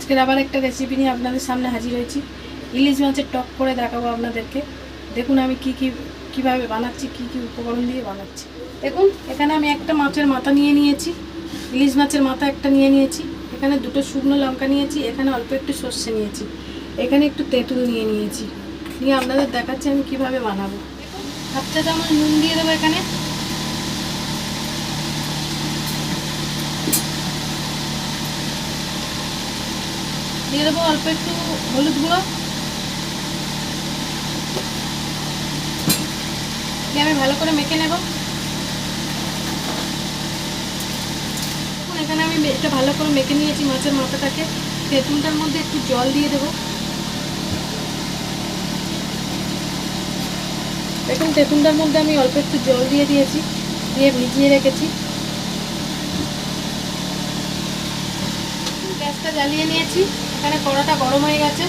আজকের আবার একটা রেসিপি নিয়ে আপনাদের সামনে হাজির হয়েছি। ইলিশ মাছের টক করে দেখাবো আপনাদেরকে। দেখুন আমি কিভাবে বানাচ্ছি, কি উপকরণ দিয়ে বানাচ্ছি। দেখুন এখানে আমি একটা মাছের মাথা নিয়ে নিয়েছি, ইলিশ মাছের মাথা একটা নিয়ে নিয়েছি। এখানে দুটো শুকনো লঙ্কা নিয়েছি, এখানে অল্প একটু সর্ষে নিয়েছি, এখানে একটু তেঁতুল নিয়ে নিয়েছি। নিয়ে আপনাদের দেখাচ্ছি আমি কিভাবে বানাবো। হাফ চা চামচ নুন দিয়ে দেবো, এখানে দিয়ে দেবো অল্প একটু হলুদ গুঁড়ো। দিয়ে আমি ভালো করে মেখে নেব। দেখুন এখানে আমি এটা ভালো করে মেখে নিয়েছি মাছের মাথাটাকে। তেঁতুলটার মধ্যে একটু জল দিয়ে দেবো। দেখুন তেঁতুলটার মধ্যে আমি অল্প একটু জল দিয়ে দিয়েছি, দিয়ে ভিজিয়ে রেখেছি। গ্যাসটা জ্বালিয়ে নিয়েছি, এখানে কড়াটা গরম হয়ে গেছে।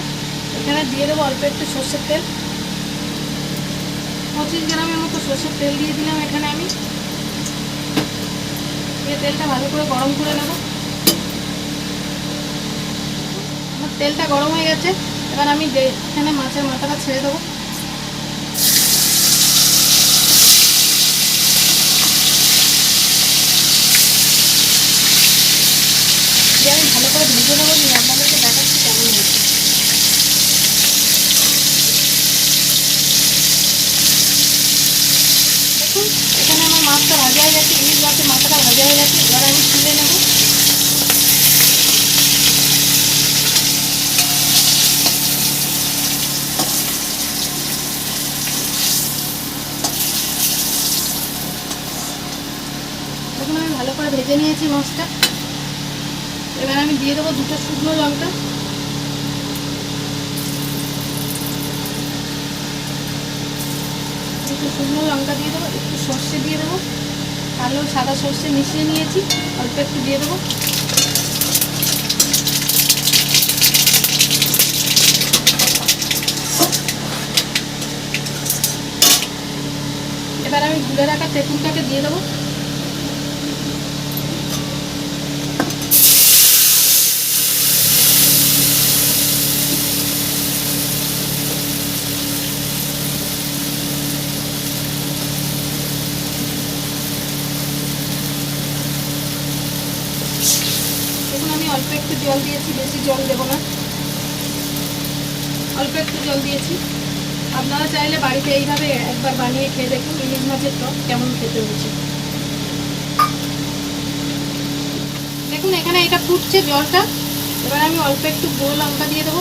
এখানে দিয়ে দেবো অল্প একটু সর্ষের তেল। 25 গ্রামের মতো সর্ষের তেল দিয়ে দিলাম এখানে আমি। দিয়ে তেলটা ভালো করে গরম করে নেব। আমার তেলটা গরম হয়ে গেছে, এবার আমি এখানে মাছের মাথাটা ছেড়ে দেবো। দিয়ে আমি ভালো করে ভেজে নেবো, নিয়ে আপনাদেরকে দেখাচ্ছি কেমন হয়েছে। দেখুন এখানে আমার মাছটা ভাজা হয়ে গেছে, ইলিশ মাছের মাথাটা ভাজা হয়ে গেছে। এবার আমি তুলে নেব। দেখুন আমি ভালো করে ভেজে নিয়েছি মাছটা। এবার আমি দিয়ে দেবো দুটো শুকনো লঙ্কা। একটু শুকনো লঙ্কা দিয়ে দেবো, একটু সর্ষে দিয়ে দেবো, কালো সাদা সর্ষে মিশিয়ে নিয়েছি, অল্প একটু দিয়ে দেবো। এবার আমি গুলে রাখা তেঁতুলটাকে দিয়ে দেবো। দেখুন আমি অল্প একটু জল দিয়েছি, বেশি জল দেবো না, অল্প একটু জল দিয়েছি। আপনারা চাইলে বাড়িতে এইভাবে একবার বানিয়ে খেয়ে দেখুন ইলিশ মাছের টক কেমন খেতে হয়েছে। দেখুন এখানে এটা ফুটছে জলটা। এবার আমি অল্প একটু গুঁড়ো লঙ্কা দিয়ে দেবো,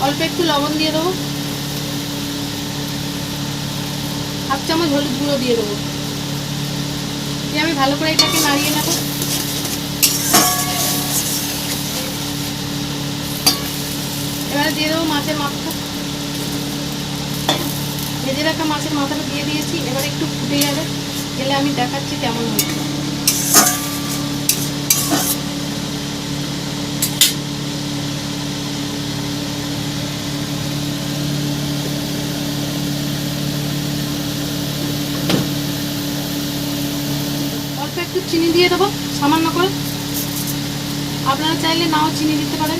অল্প একটু লবণ দিয়ে দেবো, হাফ চামচ হলুদ গুঁড়ো দিয়ে দেবো। দিয়ে আমি ভালো করে এটাকে নাড়িয়ে নেব। এবারে দিয়ে দেবো মাছের মাথাটা। ভেজে রাখা মাছের মাথাটা দিয়ে দিয়েছি। এবার একটু ফুটে যাবে, গেলে আমি দেখাচ্ছি কেমন হয়েছে। অল্প একটু চিনি দিয়ে দেবো, সামান্য করে। আপনারা চাইলে নাও চিনি দিতে পারেন।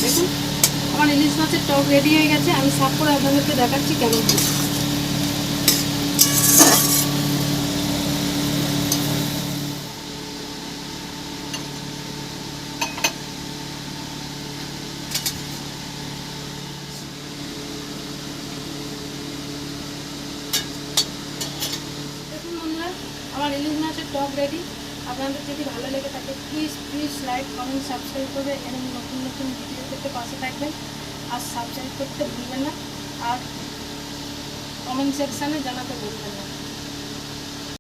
দেখুন আমার ইলিশ মাছের টক রেডি হয়ে গেছে। আমি সাফ করে আপনাদেরকে দেখাচ্ছি কেমন হয়েছে। দেখুন বন্ধুরা আমার ইলিশ মাছের টক রেডি। আপনাদের যদি ভালো লেগে থাকে প্লিজ লাইক কমেন্ট সাবস্ক্রাইব করবে, এবং নতুন নতুন ভিডিও পেতে পাশে থাকবেন। আর সাবস্ক্রাইব করতে ভুলবেন না, আর কমেন্ট সেকশানে জানাতে ভুলবেন না।